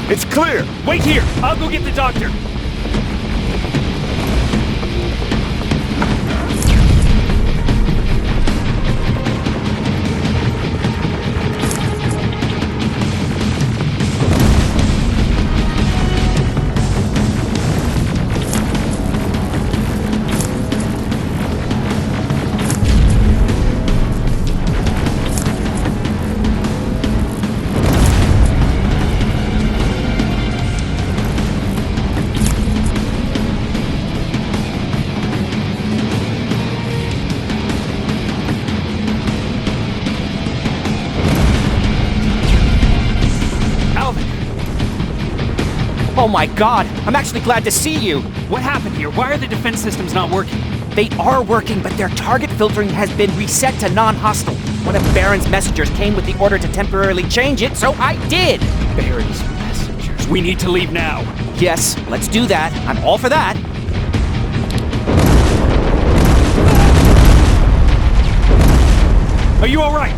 It's clear! Wait here! I'll go get the doctor! Oh my god, I'm actually glad to see you! What happened here? Why are the defense systems not working? They are working, but their target filtering has been reset to non-hostile. One of Baron's messengers came with the order to temporarily change it, so I did! Baron's messengers. We need to leave now. Yes, let's do that. I'm all for that. Are you alright?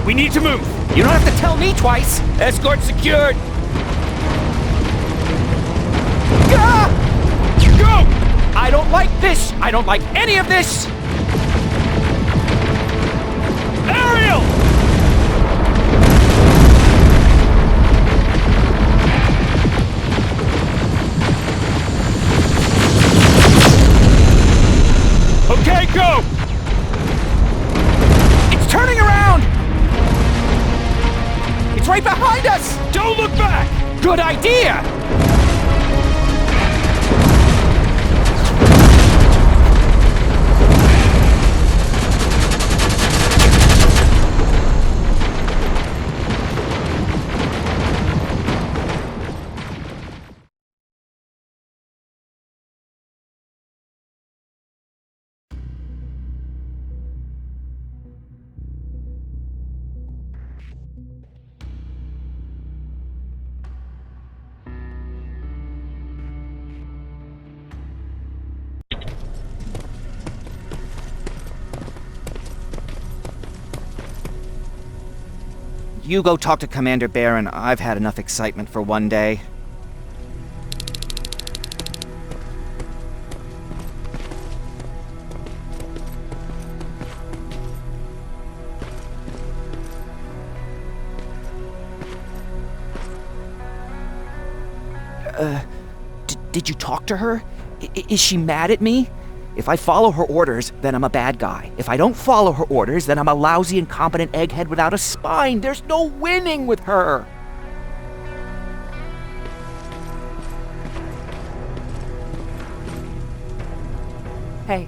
We need to move. You don't have to tell me twice. Escort secured. Ah! Go! I don't like this! I don't like any of this! Ariel! Okay, go! It's turning around! It's right behind us! Don't look back! Good idea! You go talk to Commander Baron. I've had enough excitement for one day. Did you talk to her? Is she mad at me? If I follow her orders, then I'm a bad guy. If I don't follow her orders, then I'm a lousy, incompetent egghead without a spine. There's no winning with her. Hey,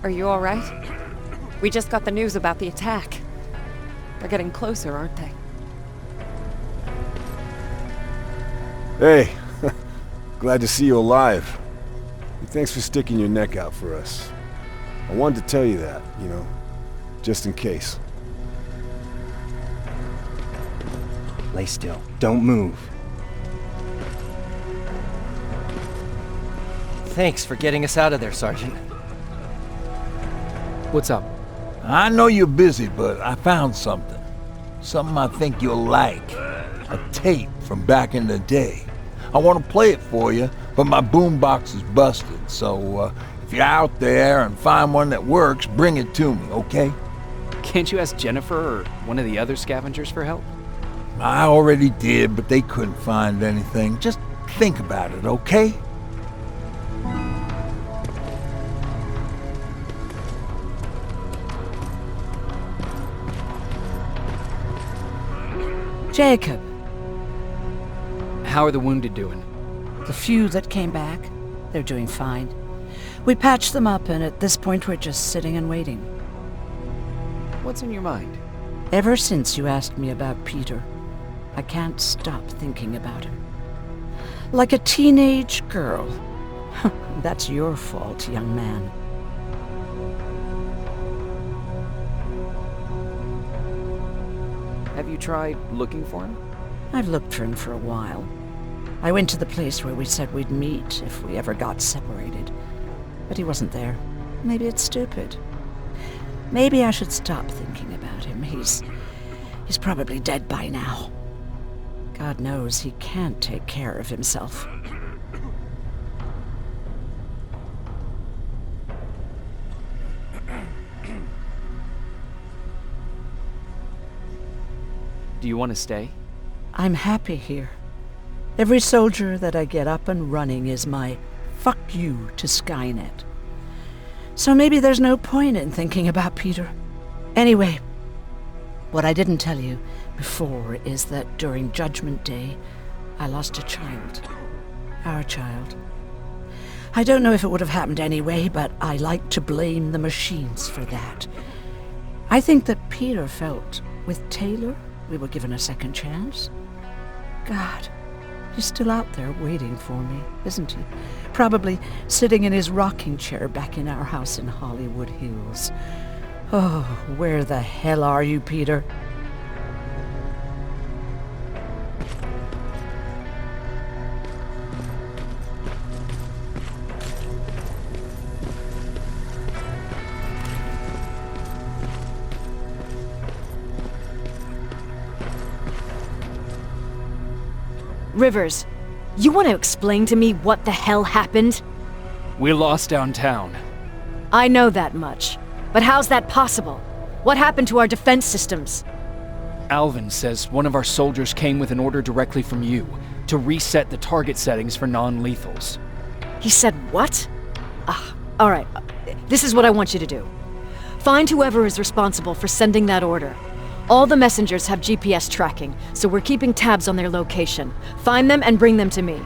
are you all right? We just got the news about the attack. They're getting closer, aren't they? Hey, glad to see you alive. Thanks for sticking your neck out for us. I wanted to tell you that, you know, just in case. Lay still. Don't move. Thanks for getting us out of there, Sergeant. What's up? I know you're busy, but I found something. Something I think you'll like. A tape from back in the day. I want to play it for you, but my boombox is busted, so if you're out there and find one that works, bring it to me, okay? Can't you ask Jennifer or one of the other scavengers for help? I already did, but they couldn't find anything. Just think about it, okay? Jacob. How are the wounded doing? The few that came back, they're doing fine. We patched them up, and at this point we're just sitting and waiting. What's in your mind? Ever since you asked me about Peter, I can't stop thinking about him. Like a teenage girl. That's your fault, young man. Have you tried looking for him? I've looked for him for a while. I went to the place where we said we'd meet if we ever got separated. But he wasn't there. Maybe it's stupid. Maybe I should stop thinking about him. He's probably dead by now. God knows he can't take care of himself. Do you want to stay? I'm happy here. Every soldier that I get up and running is my fuck you to Skynet. So maybe there's no point in thinking about Peter. Anyway, what I didn't tell you before is that during Judgment Day, I lost a child. Our child. I don't know if it would have happened anyway, but I like to blame the machines for that. I think that Peter felt with Taylor we were given a second chance. God, he's still out there waiting for me, isn't he? Probably sitting in his rocking chair back in our house in Hollywood Hills. Oh, where the hell are you, Peter? Rivers, you want to explain to me what the hell happened? We lost downtown. I know that much. But how's that possible? What happened to our defense systems? Alvin says one of our soldiers came with an order directly from you to reset the target settings for non-lethals. He said what? Alright. This is what I want you to do. Find whoever is responsible for sending that order. All the messengers have GPS tracking, so we're keeping tabs on their location. Find them and bring them to me.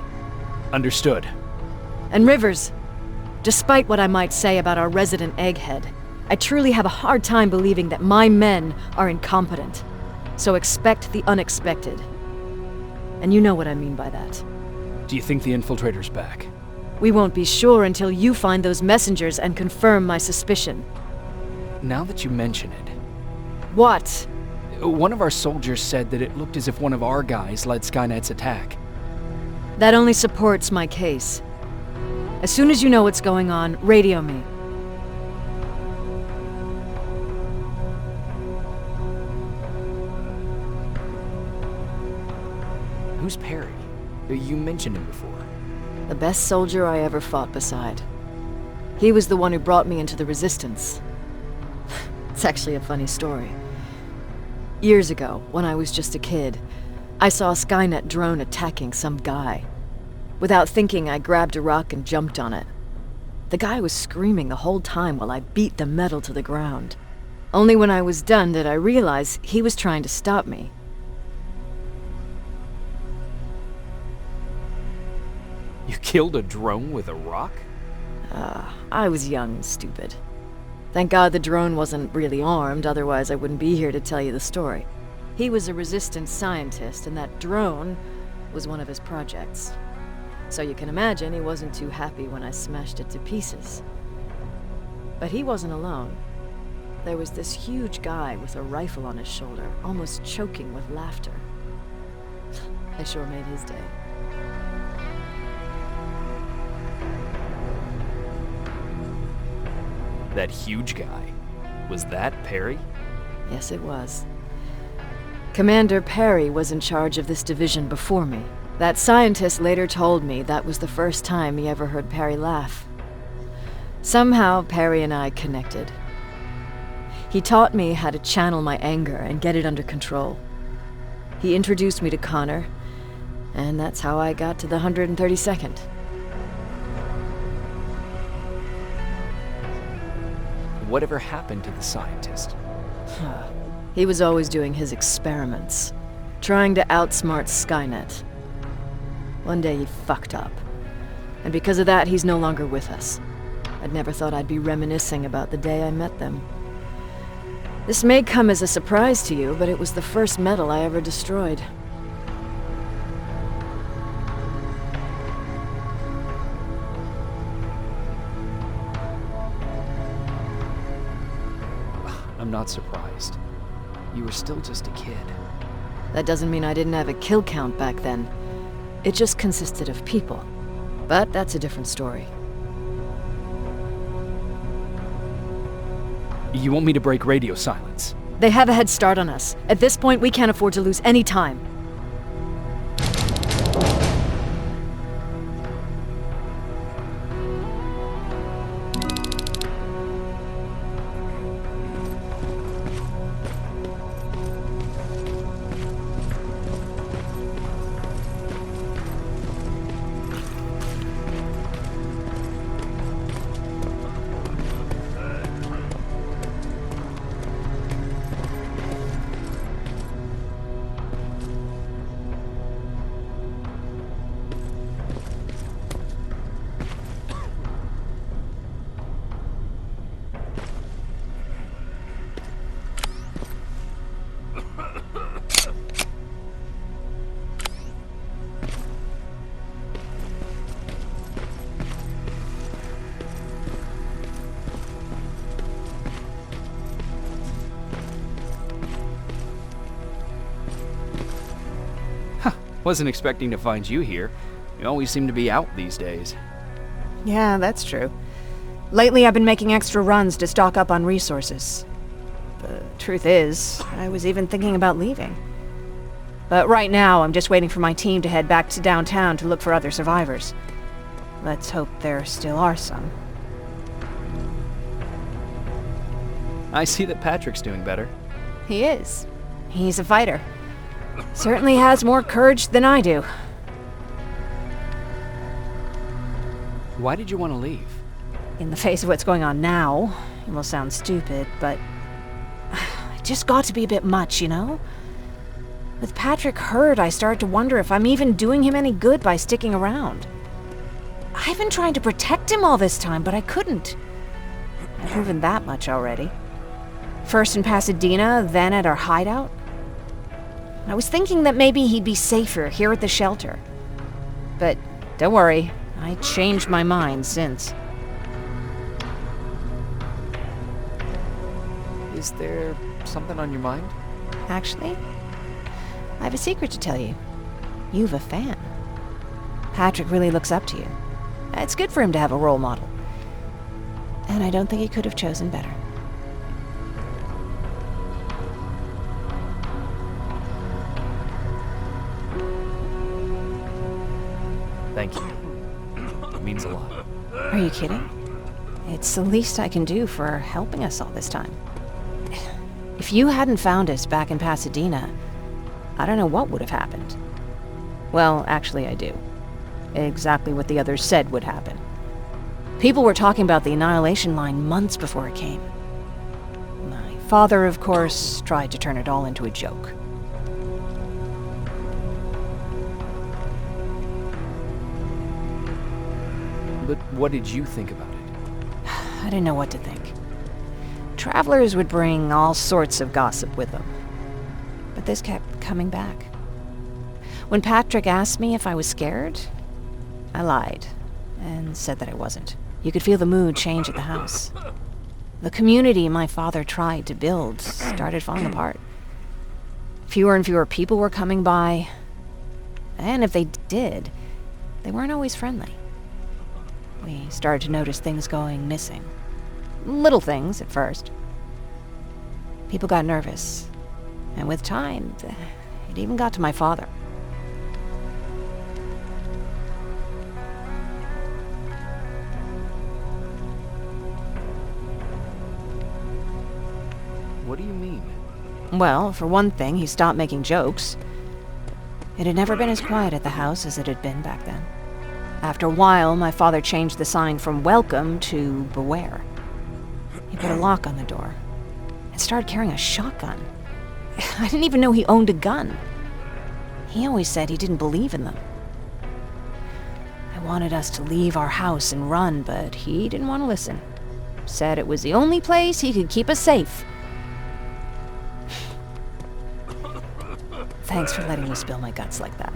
Understood. And Rivers, despite what I might say about our resident egghead, I truly have a hard time believing that my men are incompetent. So expect the unexpected. And you know what I mean by that. Do you think the infiltrator's back? We won't be sure until you find those messengers and confirm my suspicion. Now that you mention it, What? one of our soldiers said that it looked as if one of our guys led Skynet's attack. That only supports my case. As soon as you know what's going on, radio me. Who's Perry? You mentioned him before. The best soldier I ever fought beside. He was the one who brought me into the Resistance. It's actually a funny story. Years ago, when I was just a kid, I saw a Skynet drone attacking some guy. Without thinking, I grabbed a rock and jumped on it. The guy was screaming the whole time while I beat the metal to the ground. Only when I was done did I realize he was trying to stop me. You killed a drone with a rock? I was young and stupid. Thank God the drone wasn't really armed, otherwise I wouldn't be here to tell you the story. He was a resistance scientist, and that drone was one of his projects. So you can imagine he wasn't too happy when I smashed it to pieces. But he wasn't alone. There was this huge guy with a rifle on his shoulder, almost choking with laughter. I sure made his day. That huge guy. Was that Perry? Yes, it was. Commander Perry was in charge of this division before me. That scientist later told me that was the first time he ever heard Perry laugh. Somehow, Perry and I connected. He taught me how to channel my anger and get it under control. He introduced me to Connor, and that's how I got to the 132nd. Whatever happened to the scientist? He was always doing his experiments, trying to outsmart Skynet. One day he fucked up, and because of that he's no longer with us. I'd never thought I'd be reminiscing about the day I met them. This may come as a surprise to you, but it was the first metal I ever destroyed. I'm not surprised. You were still just a kid. That doesn't mean I didn't have a kill count back then. It just consisted of people. But that's a different story. You want me to break radio silence? They have a head start on us. At this point, we can't afford to lose any time. Wasn't expecting to find you here. You always seem to be out these days. Yeah, that's true. Lately, I've been making extra runs to stock up on resources. The truth is, I was even thinking about leaving. But right now, I'm just waiting for my team to head back to downtown to look for other survivors. Let's hope there still are some. I see that Patrick's doing better. He is. He's a fighter. Certainly has more courage than I do. Why did you want to leave? In the face of what's going on now, it will sound stupid, but it just got to be a bit much, you know? With Patrick hurt, I started to wonder if I'm even doing him any good by sticking around. I've been trying to protect him all this time, but I couldn't. I've proven that much already. First in Pasadena, then at our hideout. I was thinking that maybe he'd be safer here at the shelter. But don't worry, I changed my mind since. Is there something on your mind? Actually, I have a secret to tell you. You've a fan. Patrick really looks up to you. It's good for him to have a role model. And I don't think he could have chosen better. Thank you. It means a lot. Are you kidding? It's the least I can do for helping us all this time. If you hadn't found us back in Pasadena, I don't know what would have happened. Well, actually I do. Exactly what the others said would happen. People were talking about the Annihilation Line months before it came. My father, of course, tried to turn it all into a joke. But what did you think about it? I didn't know what to think. Travelers would bring all sorts of gossip with them. But this kept coming back. When Patrick asked me if I was scared, I lied and said that I wasn't. You could feel the mood change at the house. The community my father tried to build started falling apart. Fewer and fewer people were coming by, and if they did, they weren't always friendly. We started to notice things going missing. Little things at first. People got nervous, and with time, it even got to my father. What do you mean? Well, for one thing, he stopped making jokes. It had never been as quiet at the house as it had been back then. After a while, my father changed the sign from welcome to beware. He put a lock on the door and started carrying a shotgun. I didn't even know he owned a gun. He always said he didn't believe in them. I wanted us to leave our house and run, but he didn't want to listen. Said it was the only place he could keep us safe. Thanks for letting me spill my guts like that.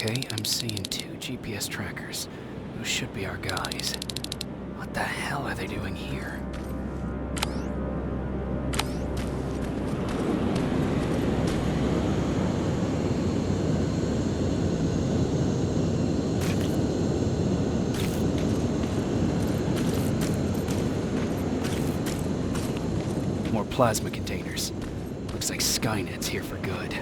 Okay, I'm seeing 2 GPS trackers. Those should be our guys. What the hell are they doing here? More plasma containers. Looks like Skynet's here for good.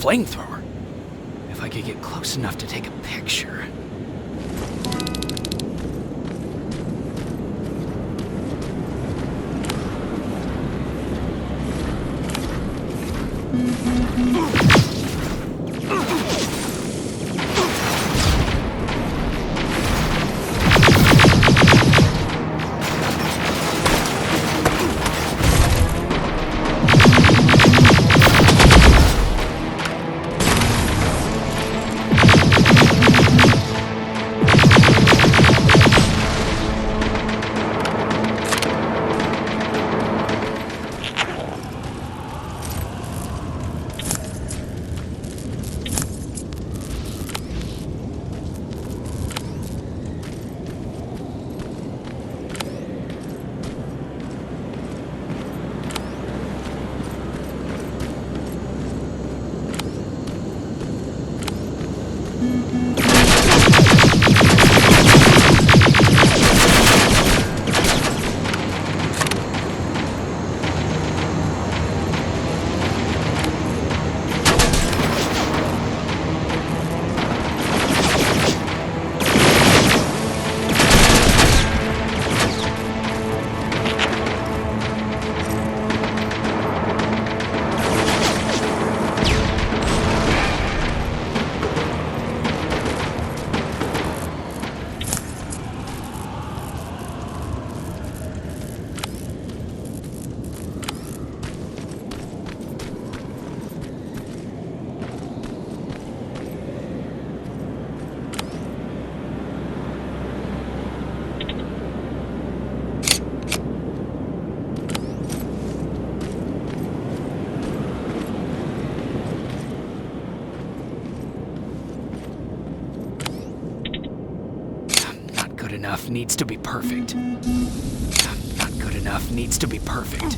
Flamethrower? If I could get close enough to take a picture. Good enough needs to be perfect. Not good enough needs to be perfect.